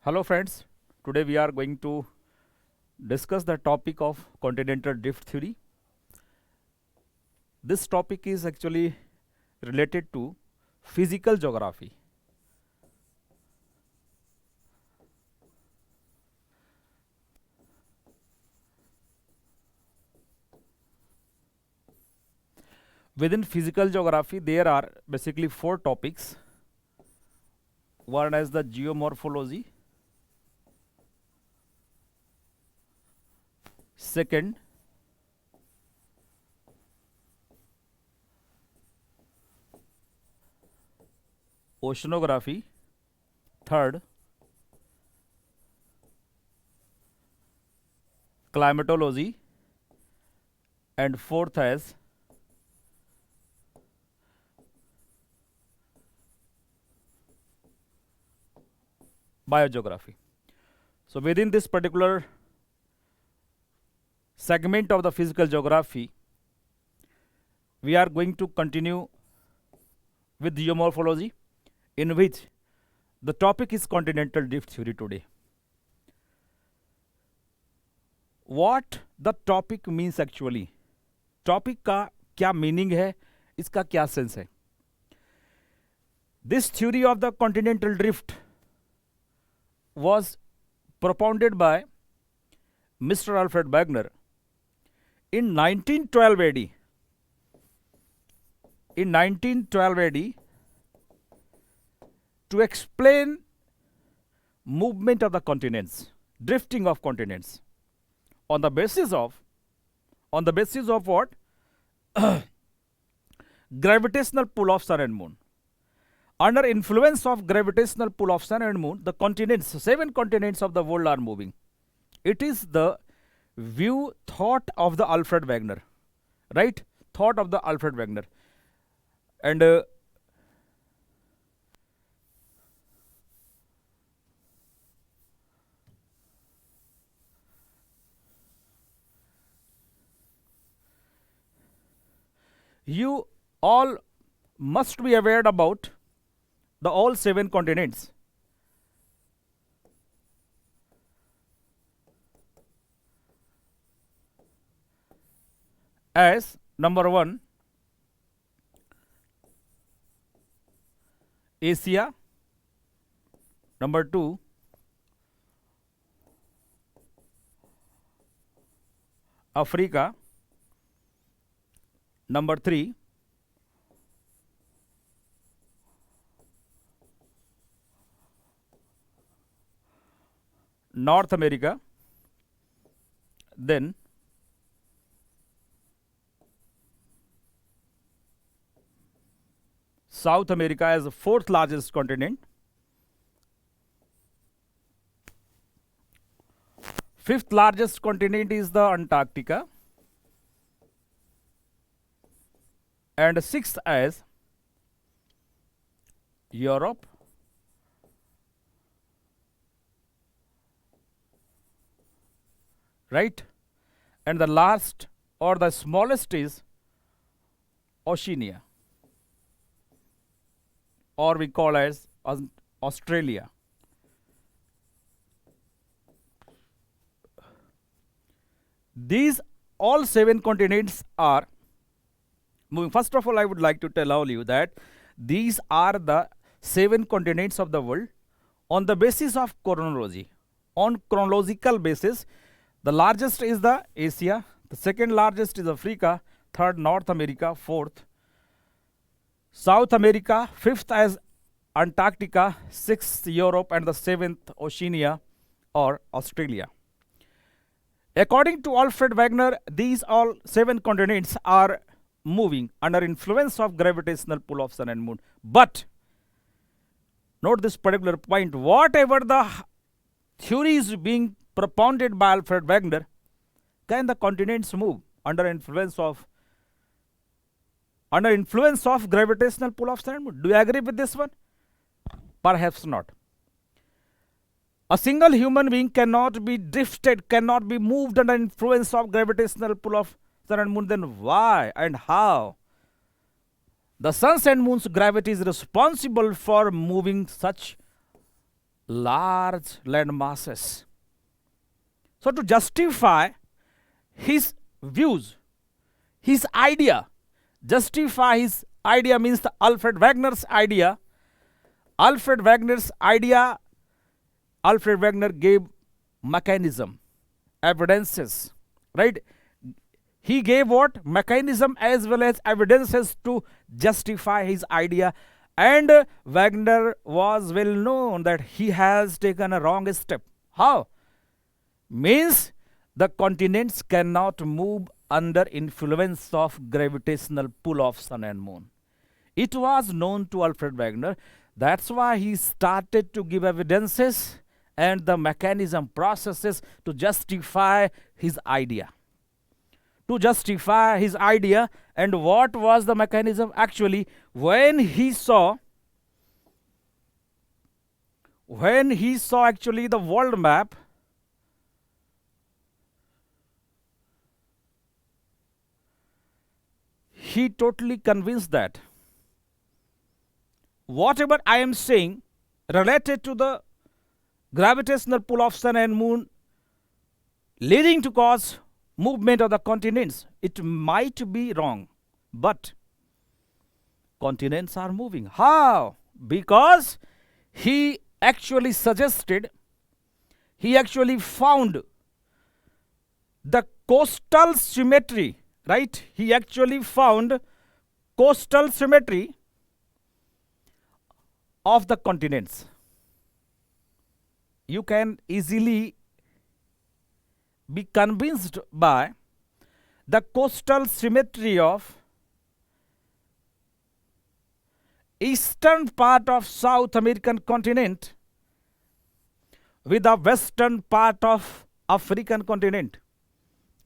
Hello friends, today we are going to discuss the topic of continental drift theory. This topic is actually related to physical geography. Within physical geography, there are basically four topics. One is the geomorphology, second, oceanography, third, climatology, and fourth is biogeography. So within this particular segment of the physical geography, we are going to continue with geomorphology, in which the topic is continental drift theory today. What the topic means actually, topic का क्या meaning है, इसका क्या sense है. This theory of the continental drift was propounded by Mr. Alfred Wegener in 1912 AD. In 1912 AD, to explain movement of the continents, drifting of continents, on the basis of what? Gravitational pull of sun and moon. Under influence of gravitational pull of sun and moon, the continents, 7 continents of the world are moving. It is the view, thought of the Alfred Wegener, right? Thought of the Alfred Wegener. And you all must be aware about the all 7 continents. As number 1, Asia, number 2, Africa, number 3, North America, then South America as the 4th largest continent, 5th largest continent is the Antarctica, and 6th as Europe, right? And the last or the smallest is Oceania, or we call as Australia. These all 7 continents are moving. First of all, I would like to tell all you that these are the 7 continents of the world on the basis of chronology. On chronological basis, the largest is the Asia, the second largest is Africa, third North America, fourth South America, fifth as Antarctica, sixth Europe, and the 7th Oceania or Australia. According to Alfred Wegener, these all 7 continents are moving under influence of gravitational pull of sun and moon. But note this particular point, whatever the theory is being propounded by Alfred Wegener, can the continents move under influence of gravitational pull of sun and moon? Do you agree with this one? Perhaps not. A single human being cannot be drifted, cannot be moved under influence of gravitational pull of sun and moon. Then why and how? The sun's and moon's gravity is responsible for moving such large land masses. So to justify his views, his idea, justify his idea means the Alfred Wegener's idea. Alfred Wegener's idea, Alfred Wegener gave mechanism, evidences, right? He gave what? Mechanism as well as evidences to justify his idea. And Wegener was well known that he has taken a wrong step. How? Means the continents cannot move under influence of gravitational pull of sun and moon. It was known to Alfred Wegener. That's why he started to give evidences and the mechanism processes to justify his idea. To justify his idea. And what was the mechanism? Actually, when he saw actually the world map, he totally convinced that whatever I am saying related to the gravitational pull of sun and moon leading to cause movement of the continents, it might be wrong, but continents are moving. How? Because he actually suggested, he actually found the coastal symmetry, right? He actually found coastal symmetry of the continents. You can easily be convinced by the coastal symmetry of eastern part of South American continent with the western part of African continent,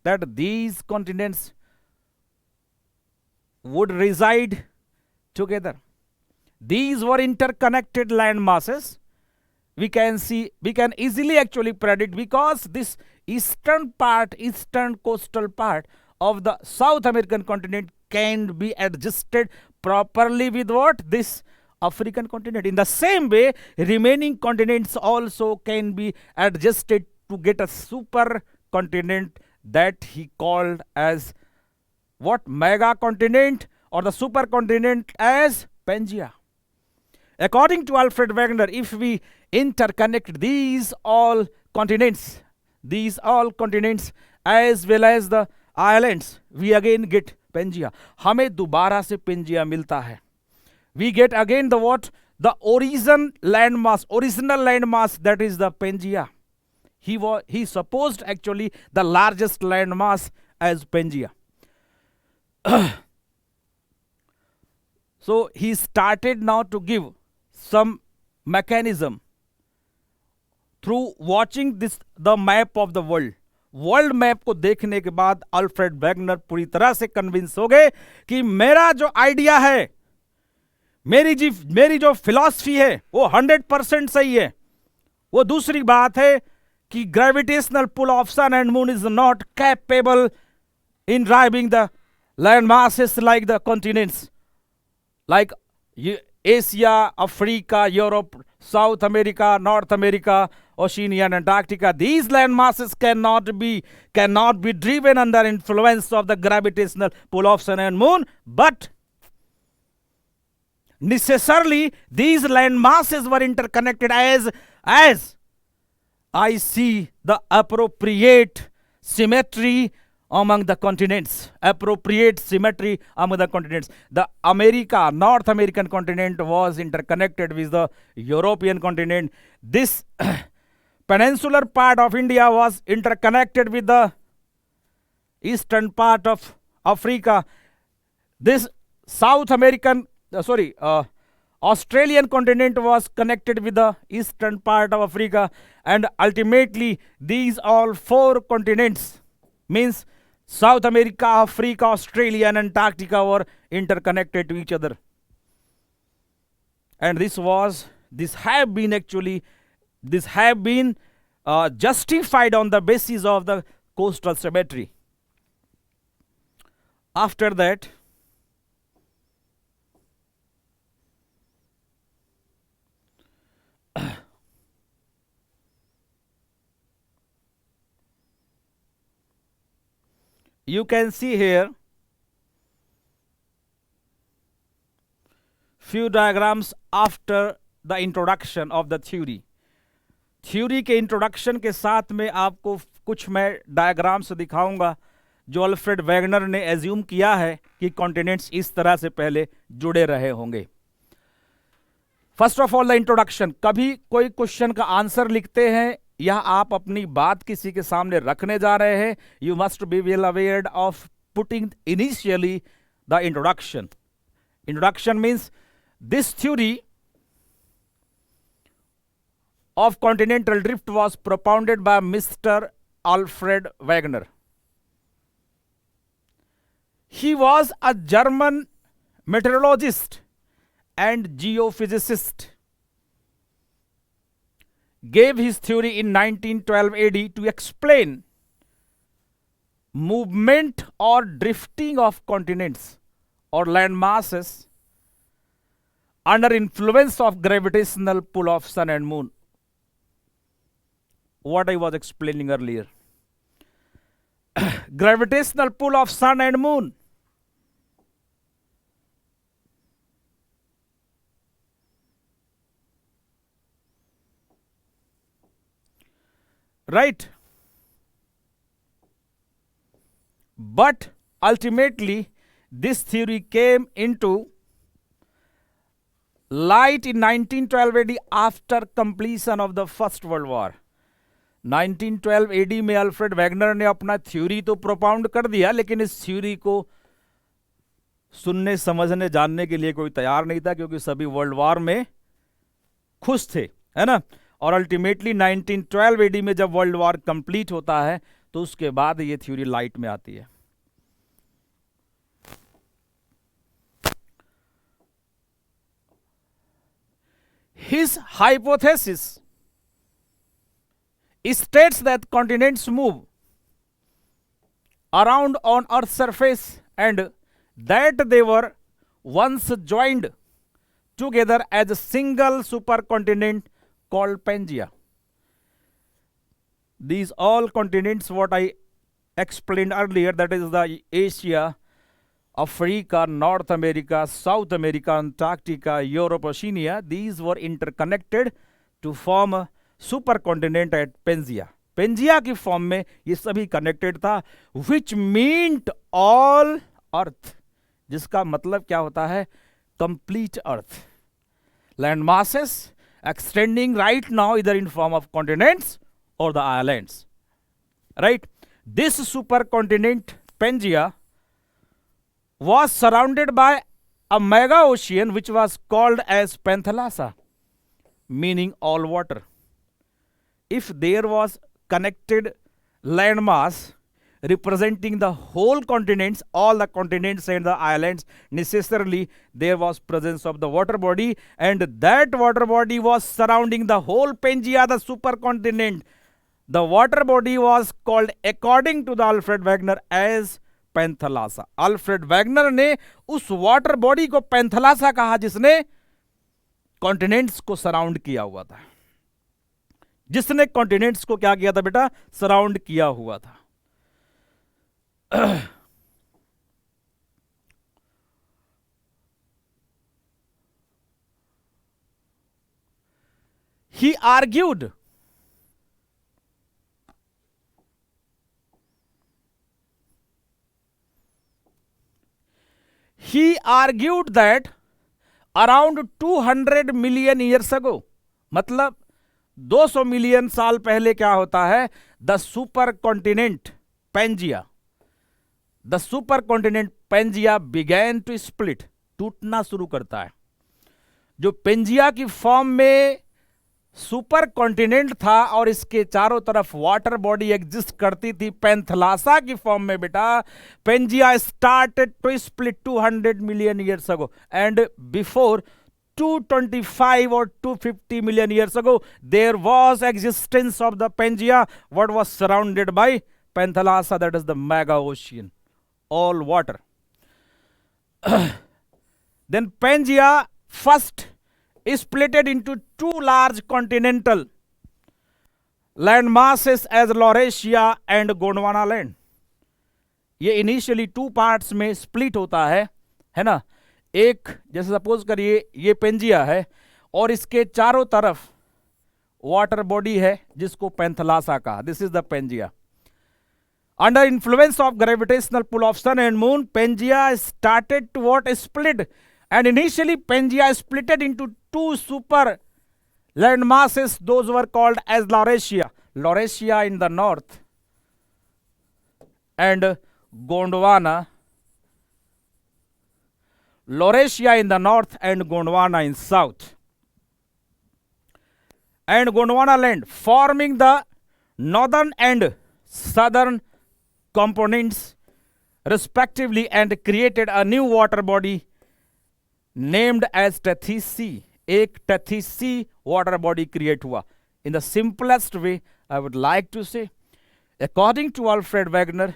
that these continents would reside together. These were interconnected land masses. We can easily actually predict, because this eastern coastal part of the South American continent can be adjusted properly with what? This African continent. In the same way, remaining continents also can be adjusted to get a super continent that he called as what? Mega continent, or the supercontinent as Pangaea. According to Alfred Wegener, if we interconnect these all continents as well as the islands, we again get Pangaea. हमें दोबारा से Pangaea मिलता है. We get again the what? The original landmass, that is the Pangaea. He supposed actually the largest landmass as Pangaea. So he started now to give some mechanism through watching the map of the world. World map को देखने के बाद Alfred Wegener पूरी तरह से convince हो गए कि मेरा जो आइडिया है, मेरी जो फिलॉसफी है वो 100% सही है. वो दूसरी बात है कि gravitational pull of sun and moon is not capable in driving the land masses like the continents, like Asia, Africa, Europe, South America, North America, Oceania and Antarctica. These land masses cannot be driven under influence of the gravitational pull of sun and moon, but necessarily these land masses were interconnected as I see the appropriate symmetry among the continents. Appropriate symmetry among the continents. The North American continent was interconnected with the European continent. This peninsular part of India was interconnected with the eastern part of Africa. This Australian continent was connected with the eastern part of Africa, and ultimately these all four continents, means South America, Africa, Australia and Antarctica, were interconnected to each other. And this have been justified on the basis of the coastal symmetry. After that, You can see here few diagrams after the introduction of the theory. Theory के introduction के साथ में आपको कुछ मैं diagrams दिखाऊंगा जो Alfred Wegener ने एज्यूम किया है कि कॉन्टिनेंट्स इस तरह से पहले जुड़े रहे होंगे. First of all the introduction. कभी कोई क्वेश्चन का आंसर लिखते हैं या आप अपनी बात किसी के सामने रखने जा रहे हैं, you must be well aware of putting initially the introduction. Introduction means this theory of continental drift was propounded by Mr. Alfred Wegener. He was a German meteorologist and geophysicist. Gave his theory in 1912 AD to explain movement or drifting of continents or land masses under influence of gravitational pull of sun and moon. What I was explaining earlier. Gravitational pull of sun and moon. Right? But ultimately, this theory came into light in 1912 AD after completion of the First World War. 1912 AD में Alfred Wegener ने अपना theory तो प्रोपाउंड कर दिया, लेकिन इस theory को सुनने समझने जानने के लिए कोई तैयार नहीं था, क्योंकि सभी वर्ल्ड वॉर में खुश थे, है ना. और अल्टीमेटली 1912 एडी में जब वर्ल्ड वॉर कंप्लीट होता है तो उसके बाद ये थ्योरी लाइट में आती है. His hypothesis states that continents move around on Earth's surface and that they were once joined together as a single supercontinent called Pangaea. These all continents, what I explained earlier, that is the Asia, Africa, North America, South America, Antarctica, Europe, Oceania, these were interconnected to form a super continent at Pangaea. Pangaea की form में ये सभी connected था, विच meant all अर्थ, जिसका मतलब क्या होता है, complete earth. Land masses extending right now इधर इन फॉर्म ऑफ कॉन्टिनेंट्स और the islands. Right. This super continent Pangaea was surrounded by a mega ocean which was called as Panthalassa, meaning all water. If there was connected landmass representing the whole continents, all the continents and the islands, necessarily there was presence of the water body, and that water body was surrounding the whole Pangaea, the supercontinent. The water body was called, according to the Alfred Wegener, as Panthalassa. Alfred Wegener ने उस water body को Panthalassa कहा जिसने continents को surround किया हुआ था. जिसने कॉन्टिनेंट्स को क्या किया था बेटा, सराउंड किया हुआ था. He argued that around 200 million years ago, मतलब 200 मिलियन साल पहले क्या होता है, the super continent Pangaea, the super continent Pangaea began to split, टूटना शुरू करता है. जो पेंजिया की फॉर्म में सुपर कॉन्टिनेंट था और इसके चारों तरफ वाटर बॉडी एग्जिस्ट करती थी पैंथलासा की फॉर्म में बेटा, Pangaea started to split 200 million years ago, and before 225 or 250 million years ago, there was existence of the Pangaea, what was surrounded by Panthalassa, that is the mega ocean, all water. Then Pangaea first splitted into two large continental land masses as Laurasia and Gondwana land. ये initially 2 parts में split होता है ना। एक जैसे suppose करिए ये Pangaea है और इसके चारों तरफ वाटर बॉडी है जिसको पैंथलासा कहा। This is the Pangaea. Under influence of gravitational pull of sun and moon, Pangea started to what split, and initially Pangea splitted into 2 super land masses. Those were called as Laurasia. Laurasia in the north and Gondwana. Laurasia in the north and Gondwana in south. And Gondwana land forming the northern and southern components respectively and created a new water body named as Tethys Sea. एक Tethys Sea water body create हुआ. In the simplest way, I would like to say, according to Alfred Wegener,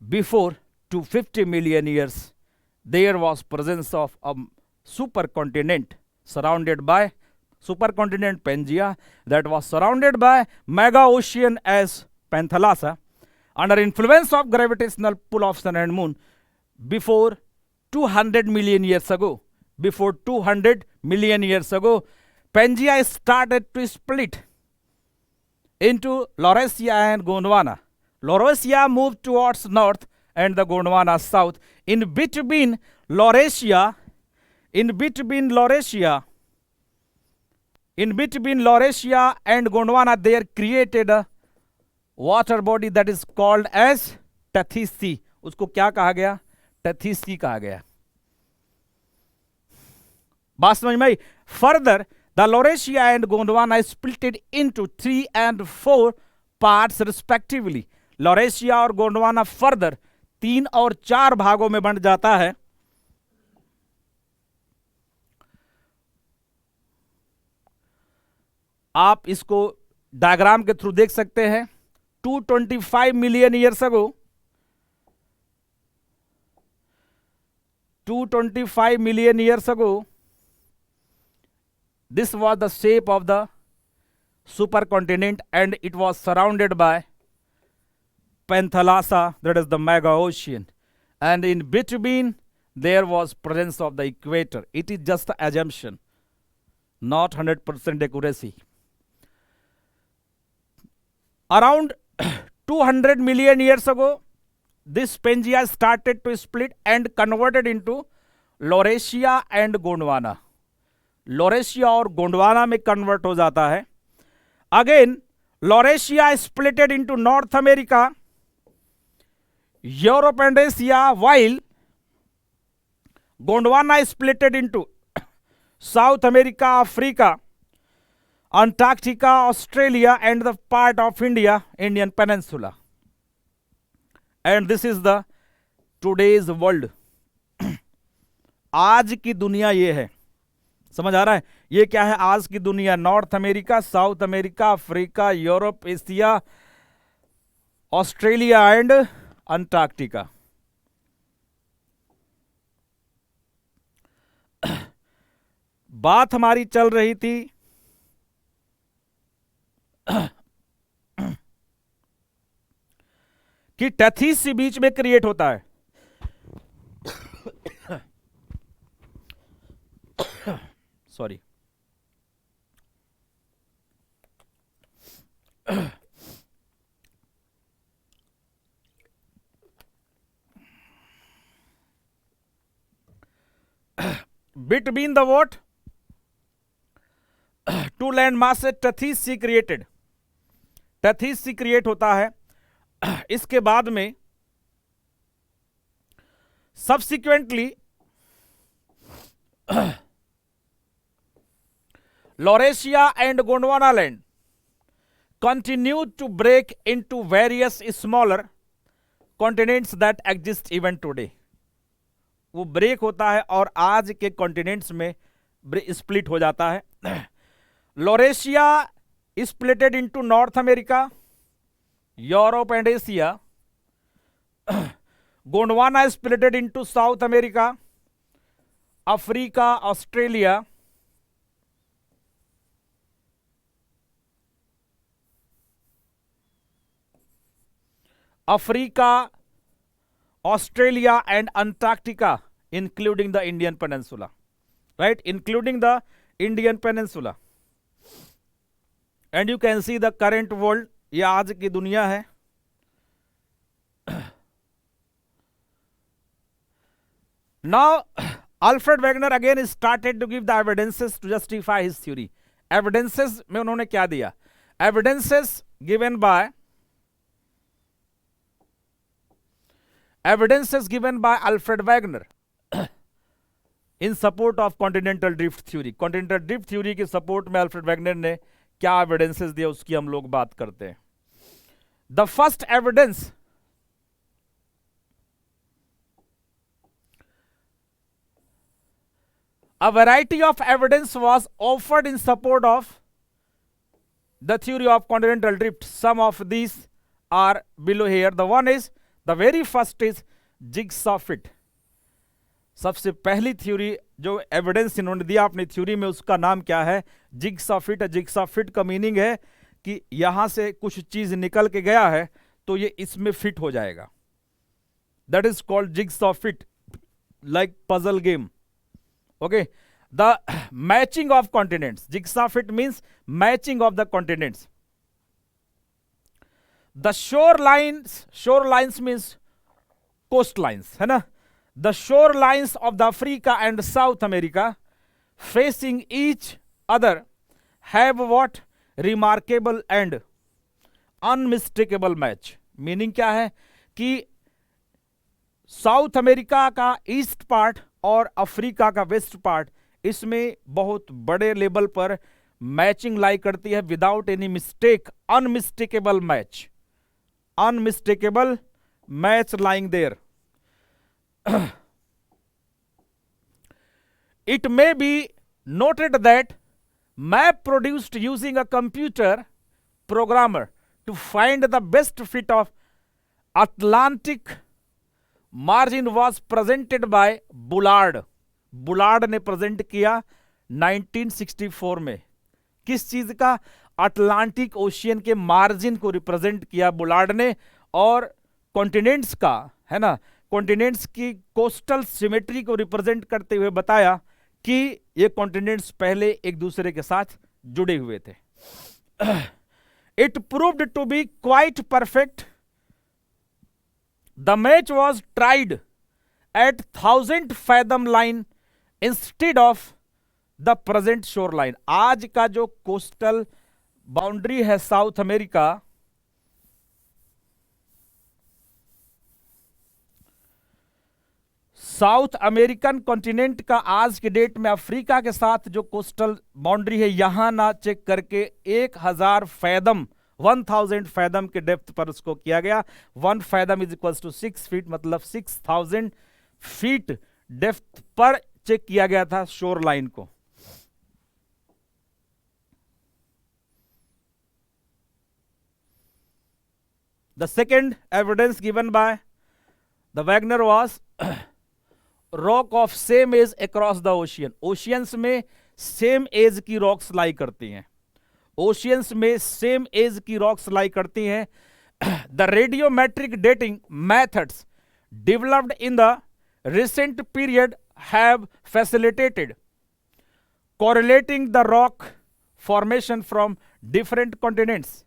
before 250 million years, there was presence of a supercontinent surrounded by supercontinent Pangea that was surrounded by mega ocean as Panthalassa. Under influence of gravitational pull of sun and moon, before 200 million years ago, before 200 million years ago, Pangea started to split into Laurasia and Gondwana. Laurasia moved towards north and the Gondwana south. In between Laurasia and Gondwana, there created a water body that is called as Tethys Sea. उसको क्या कहा गया? Tethys Sea कहा गया। बात समझ में आई? Further, the Laurasia and Gondwana splitted into 3 and 4 parts respectively. Laurasia और Gondwana further 3 और 4 भागों में बंट जाता है। आप इसको डायग्राम के थ्रू देख सकते हैं। 225 million years ago, 225 million years ago, this was the shape of the supercontinent and it was surrounded by Panthalassa, that is the mega ocean, and in between there was presence of the equator. It is just an assumption, not 100% accuracy. Around 200 million years ago, this Pangea started to split and converted into Laurasia and Gondwana. Laurasia और Gondwana में convert हो जाता है. Again, Laurasia splitted into North America, Europe and Asia, while Gondwana splitted into South America, Africa, Antarctica, Australia, and the part of India, Indian Peninsula. And this is the today's world. आज की दुनिया ये है। समझ आ रहा है? ये क्या है आज की दुनिया? North America, south America, Africa, Europe, Asia, Australia and Antarctica. बात हमारी चल रही थी कि टेथीस सी बीच में क्रिएट होता है। Sorry, between the what? Two land masses, Tethys Sea created. Tethys Sea create होता है। इसके बाद में subsequently Laurasia and Gondwana land continued to break into various smaller continents that exist even today. वो ब्रेक होता है और आज के कॉन्टिनेंट्स में स्प्लिट हो जाता है। Laurasia splitted into North America, Europe and Asia. Gondwana splitted into South America, Africa, Australia, Australia and Antarctica, including the Indian Peninsula. Right? Including the Indian Peninsula. And you can see the current world, ये आज की दुनिया है. Now, Alfred Wegener again started to give the evidences to justify his theory. Evidences में उन्होंने क्या दिया? Evidences given by Alfred Wegener in support of continental drift theory. Continental drift theory के support में Alfred Wegener ने क्या evidences दिया उसकी हम लोग बात करते हैं. The first evidence a variety of evidence was offered in support of the theory of continental drift. Some of these are below here. The very first is jigsaw fit. सबसे पहली थ्योरी जो एविडेंस इन्होंने दिया अपनी theory में उसका नाम क्या है? Jigsaw fit. जिगसॉ फिट का मीनिंग है कि यहां से कुछ चीज निकल के गया है तो ये इसमें फिट हो जाएगा. That is called jigsaw fit, like puzzle game. Okay, the matching of continents. Jigsaw fit means matching of the continents. The shorelines means coastlines, है ना? The shorelines of the Africa and South America facing each other have what? Remarkable and unmistakable match. Meaning क्या है कि South America का east part और Africa का west part, इसमें बहुत बड़े लेवल पर मैचिंग लाई करती है without any mistake. Unmistakable match lying there. It may be noted that map produced using a computer programmer to find the best fit of Atlantic margin was presented by Bullard. Bullard ने present किया 1964 में. किस चीज का? Atlantic ocean के margin को represent किया Bullard ने, और कॉन्टिनेंट्स का, है ना, कॉन्टिनेंट्स की कोस्टल सिमेट्री को रिप्रेजेंट करते हुए बताया कि ये कॉन्टिनेंट्स पहले एक दूसरे के साथ जुड़े हुए थे. It proved to be quite perfect. The match was tried at 1000 fathom line instead of the present shore line. आज का जो कोस्टल बाउंड्री है South America, South American continent का आज के डेट में अफ्रीका के साथ जो कोस्टल बाउंड्री है, यहां ना चेक करके 1000 फैदम 1000 फैदम के डेप्थ पर उसको किया गया. 1 fathom is equal to 6 feet, मतलब 6000 फीट डेप्थ पर चेक किया गया था शोर लाइन को. The second evidence given by the Wegener was rock of same age across the ocean. Oceans में same age की rocks lie करती हैं. Oceans में same age की rocks lie करती हैं. The radiometric dating methods developed in the recent period have facilitated correlating the rock formation from different continents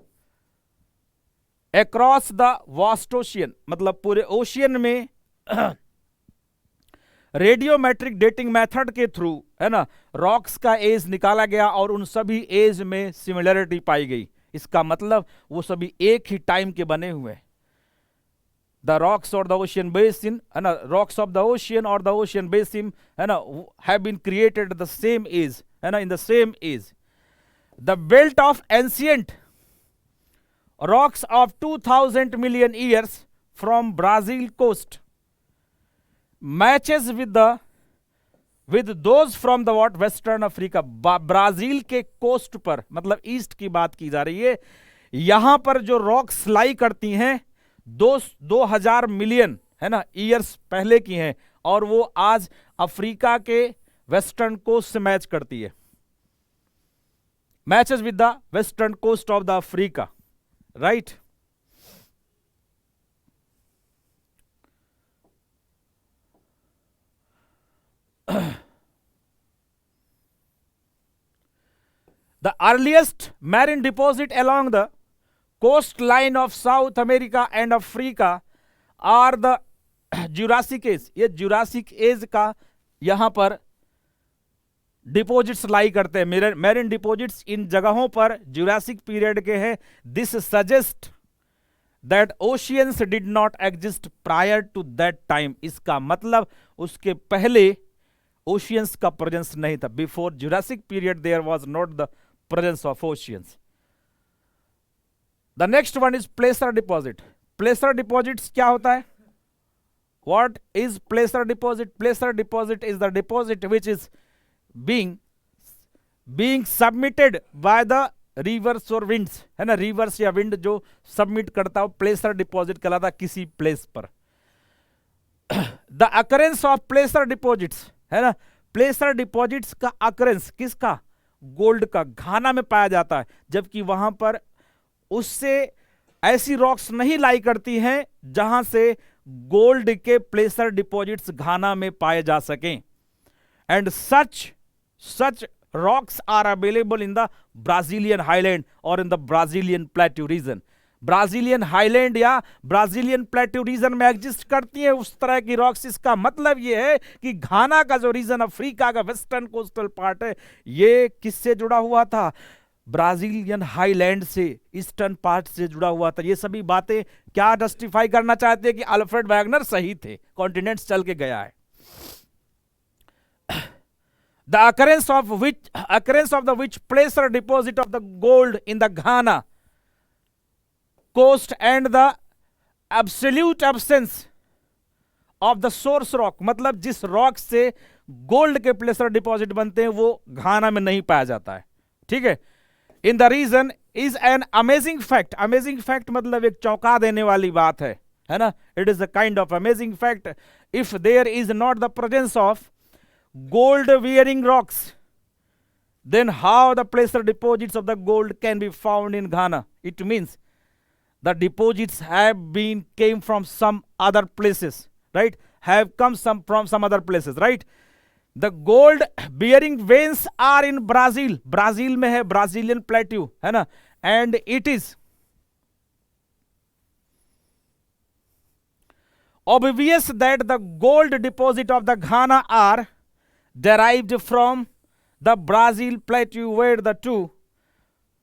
across the vast ocean. मतलब पूरे ocean में रेडियोमेट्रिक डेटिंग मेथड के through, है ना, rocks का एज निकाला गया और उन सभी एज में सिमिलरिटी पाई गई. इसका मतलब वो सभी एक ही टाइम के बने हुए. द रॉक्स और द ओशियन बेसिन, है ना, रॉक्स ऑफ द ओशियन और द ओशियन बेसिन, है ना, have been created the same age, है ना, in the same age. The belt of ancient rocks of 2000 million years from Brazil coast matches with those from the what western Africa. Brazil के coast पर, मतलब east की बात की जा रही है, यहां पर जो रॉक्स लाई करती हैं 2000 मिलियन, है ना, ईयर्स पहले की हैं, और वो आज अफ्रीका के वेस्टर्न कोस्ट से मैच करती है. Matches with the western coast of the Africa. Right? The earliest marine deposit along the coastline of South America and Africa are the Jurassic Age. ये Jurassic Age का यहां पर deposits लाई करते हैं, marine deposits इन जगहों पर जुरासिक पीरियड के हैं. This suggest that oceans did not exist prior to that time. इसका मतलब उसके पहले ओशियंस का प्रेजेंस नहीं था. Before Jurassic period there was not the presence of oceans. The next one is placer deposit. Placer deposits क्या होता है? What is placer deposit? Placer deposit is the deposit which is being submitted by the rivers or winds, है ना, reverse या wind जो submit करता हो, प्लेसर deposit कहलाता किसी प्लेस पर. द अकरेंस ऑफ प्लेसर डिपॉजिट्स, है ना, प्लेसर डिपॉजिट्स का अकरेंस किसका? गोल्ड का. घाना में पाया जाता है, जबकि वहां पर उससे ऐसी रॉक्स नहीं लाई करती हैं जहां से गोल्ड के प्लेसर डिपॉजिट्स घाना में पाए जा सकें. And such rocks are available in the Brazilian highland or in the Brazilian plateau region. Brazilian highland या Brazilian plateau region में एग्जिस्ट करती है उस तरह की रॉक्स. इसका मतलब ये है कि घाना का जो रीजन, अफ्रीका का वेस्टर्न कोस्टल पार्ट है, ये किससे जुड़ा हुआ था? ब्राजीलियन हाईलैंड से, ईस्टर्न पार्ट से जुड़ा हुआ था. ये सभी बातें क्या जस्टिफाई करना चाहते हैं कि अल्फ्रेड वैगनर सही थे, कॉन्टिनेंट्स चल के गया है. The occurrence of the which placer deposit of the gold in the Ghana coast and the absolute absence of the source rock, मतलब जिस रॉक से गोल्ड के प्लेसर डिपॉजिट बनते हैं वो घाना में नहीं पाया जाता है. ठीक है. In the region is an amazing fact. Amazing fact मतलब एक चौंका देने वाली बात है ना. It is a kind of amazing fact. If there is not the presence of gold bearing rocks, then how the placer deposits of the gold can be found in Ghana? It means the deposits came from some other places, right? Have come from some other places, right? The gold bearing veins are in Brazil. Brazil में है, Brazilian plateau, है ना? And it is obvious that the gold deposit of the Ghana are derived from the Brazil plateau where the two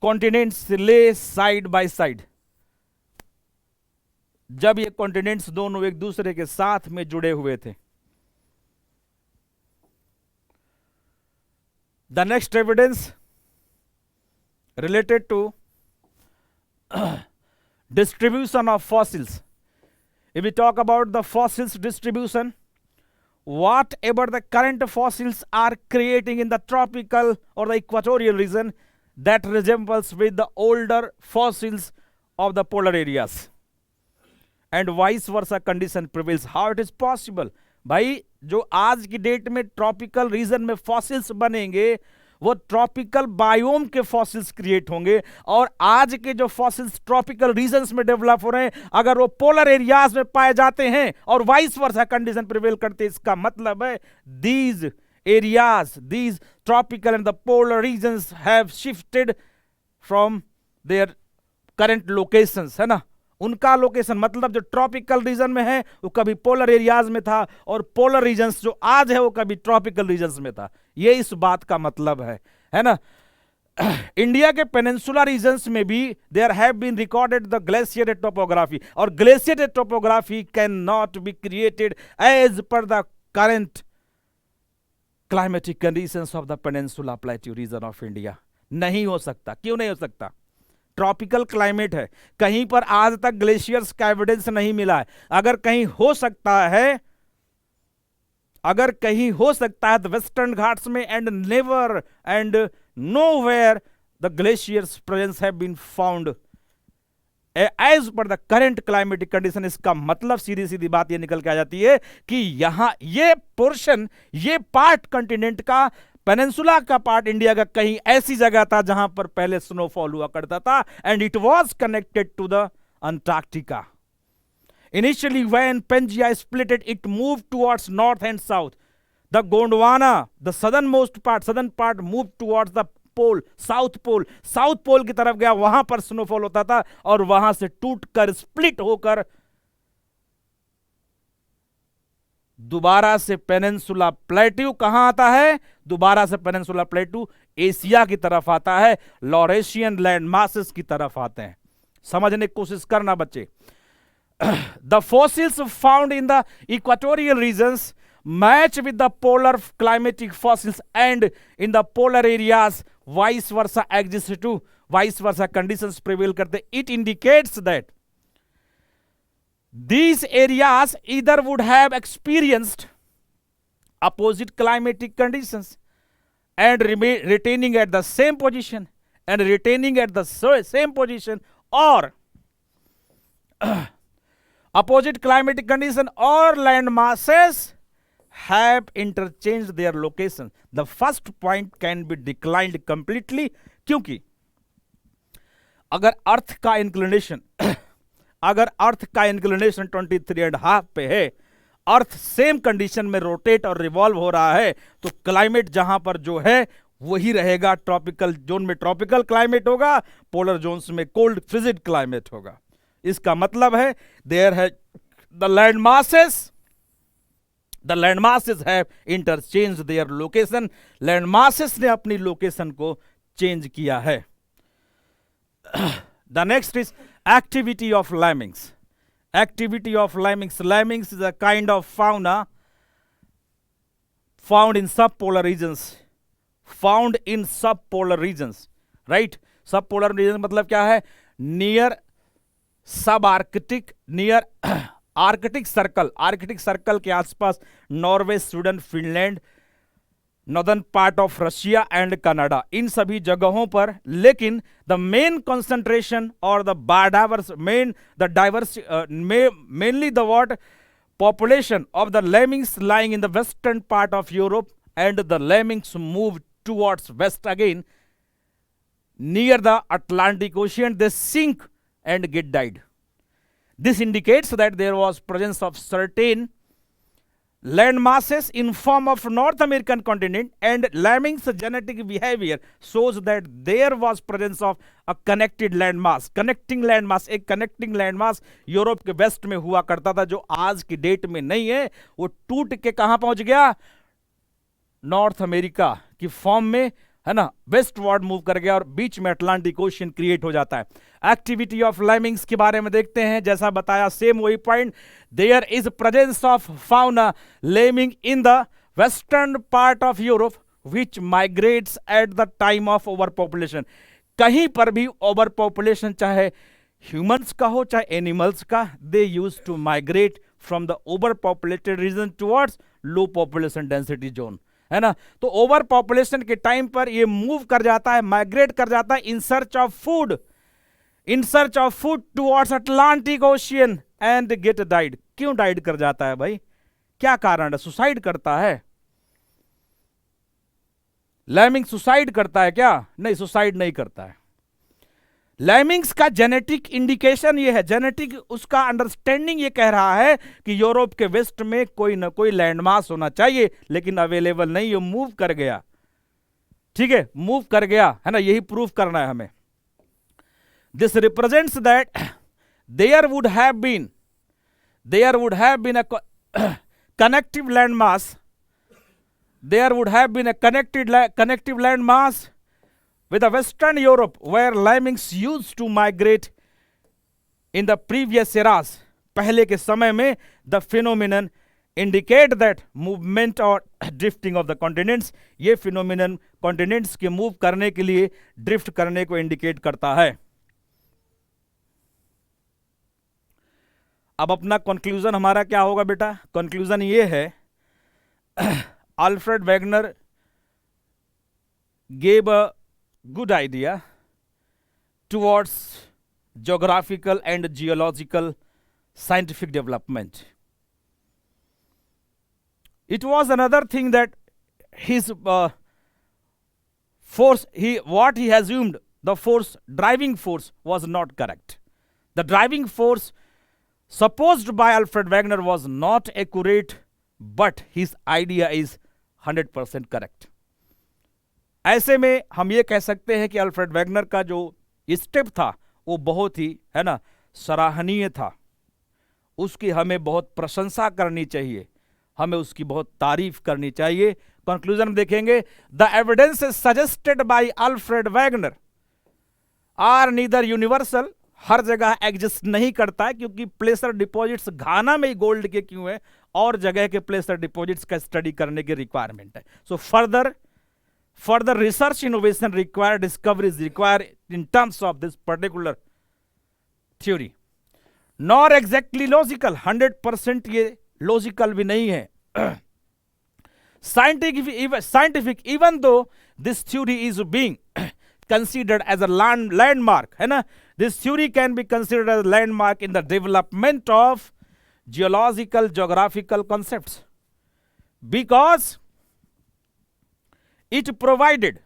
continents lay side by side. जब ये continents दोनों एक दूसरे के साथ में जुड़े हुए थे. The next evidence related to distribution of fossils. If we talk about the fossils distribution, whatever the current fossils are creating in the tropical or the equatorial region, that resembles with the older fossils of the polar areas, and vice versa condition prevails. How it is possible? भाई जो आज की date में tropical region में fossils बनेंगे वो tropical biome के fossils create होंगे, और आज के जो फॉसिल्स ट्रॉपिकल रीजन्स में डेवलप हो रहे हैं अगर वो पोलर एरियाज में पाए जाते हैं और वाइस वर्सा कंडीशन प्रिवेल करते हैं, इसका मतलब है these areas, these tropical and the polar regions have shifted from their current locations, है ना. उनका लोकेशन मतलब जो ट्रॉपिकल रीजन में है वो कभी पोलर एरियाज में था, और पोलर रीजन्स जो आज है वो कभी ट्रॉपिकल रीजन्स में था. ये इस बात का मतलब है ना. इंडिया के पेनिनसुला रीजन्स में भी there have been recorded the glaciated topography, और glaciated topography can not be created as per the current climatic conditions of the peninsula plateau region of India. नहीं हो सकता. क्यों नहीं हो सकता? ट्रॉपिकल क्लाइमेट है, कहीं पर आज तक ग्लेशियर्स का एविडेंस नहीं मिला है. अगर कहीं हो सकता है, अगर कहीं हो सकता है तो वेस्टर्न घाट्स में, and never and nowhere the glaciers presence have been found as per the current climatic condition. इसका मतलब सीधी सीधी बात ये निकल के आ जाती है कि यहां ये पोर्शन, ये पार्ट कंटिनेंट का, पेनिनसुला का पार्ट इंडिया का कहीं ऐसी जगह था जहां पर पहले स्नोफॉल हुआ करता था, and it was connected to the Antarctica. Initially when Pangaea splitted, it moved towards north and south. the Gondwana, the southern part moved towards the pole, south pole की तरफ गया, वहां पर स्नोफॉल होता था और वहां से टूटकर स्प्लिट होकर दोबारा से पेनिनसुला प्लेट्यू कहां आता है, दोबारा से पेनिनसुला प्लेट्यू एशिया की तरफ आता है, लॉरेशियन लैंड मासेस की तरफ आते हैं। समझने की कोशिश करना बच्चे। The fossils found in the equatorial regions match with the polar climatic fossils, and in the polar areas vice versa exist too, vice versa conditions prevail करते। It indicates that these areas either would have experienced opposite climatic conditions and retaining at the same position or opposite climatic condition or land masses have interchanged their location. The first point can be declined completely, क्योंकि अगर अर्थ का inclination 23.5 पे है, अर्थ same condition में rotate और revolve हो रहा है, तो क्लाइमेट जहां पर जो है वही रहेगा। ट्रॉपिकल जोन में ट्रॉपिकल क्लाइमेट होगा, पोलर जोन्स में कोल्ड फ्रिजिड क्लाइमेट होगा। इसका मतलब है देयर है the land masses have interchange their location, land masses ने अपनी लोकेशन को चेंज किया है। The next is activity of lemmings. Lemmings is a kind of fauna found in subpolar regions, right? Subpolar regions मतलब क्या है? Near subarctic, near Arctic circle के आसपास Norway, Sweden, Finland, northern part of Russia and Canada, इन सभी जगहों पर। लेकिन द मेन कंसंट्रेशन और mainly the what population of the lemmings lying in the western part of Europe, and the lemmings move towards west again near the Atlantic Ocean. They sink and get died. This indicates that there was presence of certain land masses in form of North American continent, and lemmings genetic behavior shows that there was presence of a connecting land mass। एक connecting land mass Europe के waste में हुआ करता था, जो आज की date में नहीं है। वो टूट के कहां पहुंच गया? नॉर्थ अमेरिका की फॉर्म में, है ना, वेस्ट वार्ड मूव कर गया और बीच में अटलांटिक ओशियन क्रिएट हो जाता है। एक्टिविटी ऑफ लैमिंग्स के बारे में देखते हैं। जैसा बताया, सेम वही point, there is presence of fauna lemming in the western part of Europe which migrates at the time of over population. कहीं पर भी ओवर पॉपुलेशन, चाहे ह्यूमंस का हो चाहे एनिमल्स का, they use to migrate from the over populated region towards low population density zone, है ना। तो ओवर पॉपुलेशन के टाइम पर ये मूव कर जाता है, माइग्रेट कर जाता है in search of food towards Atlantic ocean and get died. क्यों डाइड कर जाता है भाई? क्या कारण है? सुसाइड करता है? लैमिंग सुसाइड करता है क्या? नहीं, सुसाइड नहीं करता है। लैमिंग्स का जेनेटिक इंडिकेशन ये है, जेनेटिक उसका अंडरस्टैंडिंग ये कह रहा है कि यूरोप के वेस्ट में कोई ना कोई लैंडमास होना चाहिए, लेकिन अवेलेबल नहीं, ये मूव कर गया। ठीक है, मूव कर गया, है ना, यही प्रूफ करना है हमें। This represents that there would have been a connective land mass, there would have been a connective land mass with the Western Europe, where lemmings used to migrate in the previous eras. पहले के समय में the phenomenon indicate that movement or drifting of the continents. ये phenomenon continents के move करने के लिए, drift करने को indicate करता है। अब अपना conclusion हमारा क्या होगा बेटा? conclusion ये है, Alfred Wegener gave a good idea towards geographical and geological scientific development. It was another thing that his what he assumed, the driving force was not correct. The driving force supposed by Alfred Wegener was not accurate, but his idea is 100% correct. ऐसे में हम ये कह सकते हैं कि Alfred Wegener का जो स्टेप था वो बहुत ही, है ना, सराहनीय था। उसकी हमें बहुत प्रशंसा करनी चाहिए, हमें उसकी बहुत तारीफ करनी चाहिए। कंक्लूजन में देखेंगे, the evidence suggested by Alfred Wegener are neither universal, हर जगह एग्जिस्ट नहीं करता है, क्योंकि प्लेसर डिपॉजिट्स घाना में ही गोल्ड के क्यों है, और जगह के प्लेसर डिपॉजिट्स का स्टडी करने की रिक्वायरमेंट है। So further research innovation require, discoveries require in terms of this particular theory, nor exactly logical, 100% ये लॉजिकल भी नहीं है। Scientific even though this theory is being considered as a landmark, है ना, this theory can be considered as a landmark in the development of geological geographical concepts because it provided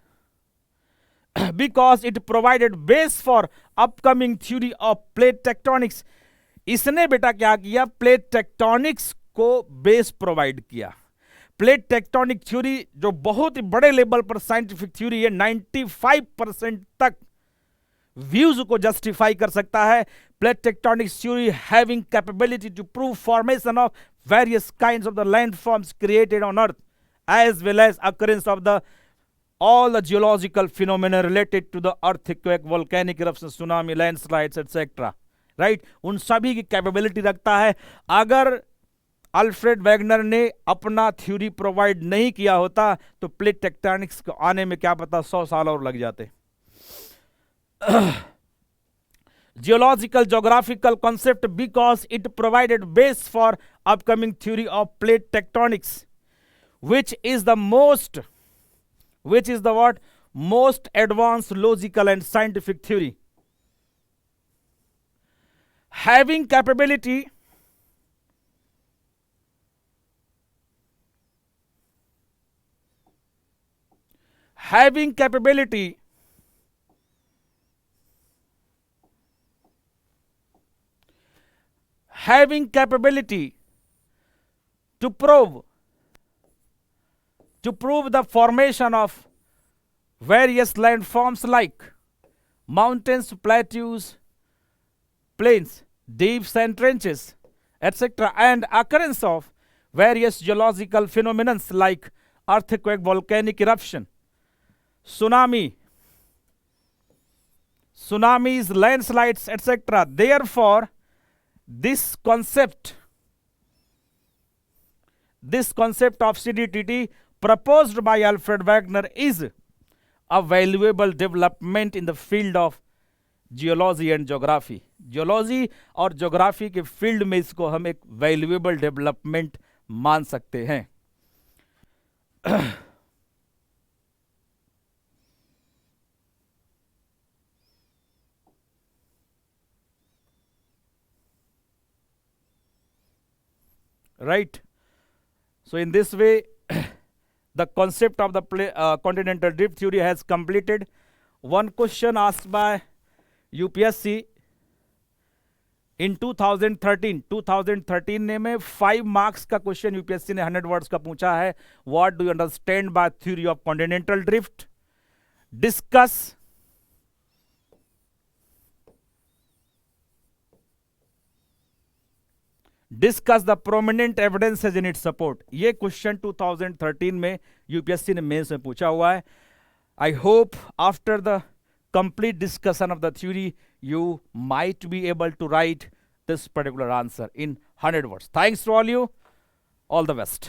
base for upcoming theory of plate tectonics। इसने बेटा क्या किया, plate tectonics को base provide किया। Plate tectonic theory जो बहुत ही बड़े level पर साइंटिफिक थ्योरी है, 95% तक व्यूज को जस्टिफाई कर सकता है। Plate tectonic theory having capability to prove formation of various kinds of the landforms created on earth as well as occurrence of the all the geological phenomena related to the earthquake, volcanic eruptions, tsunami, landslides, etc. right? उन सभी की capability रखता है। अगर Alfred Wegener ने अपना theory provide नहीं किया होता तो प्लेट टेक्टोनिक्स को आने में क्या पता 100 साल और लग जाते। Geological geographical concept because it provided base for upcoming theory of plate tectonics which is the most advanced logical and scientific theory having capability to prove the formation of various landforms like mountains, plateaus, plains, deeps and trenches, etc., and occurrence of various geological phenomena like earthquake, volcanic eruption, tsunamis, landslides, etc. Therefore, this concept of CDTT proposed by Alfred Wegener is a valuable development in the field of geology and geography. Geology और geography के field में इसको हम एक valuable development मान सकते हैं। right? So in this way the concept of the continental drift theory has completed. One question asked by UPSC in 2013 ने में 5 मार्क्स का क्वेश्चन यूपीएससी ने 100 वर्ड्स का पूछा है। What do you understand by theory of continental drift, discuss the prominent evidences in its support. ये question 2013 में UPSC ने मेंस में पूछा हुआ है। I hope after the complete discussion of the theory you might be able to write this particular answer in 100 words. Thanks to all you. All the best.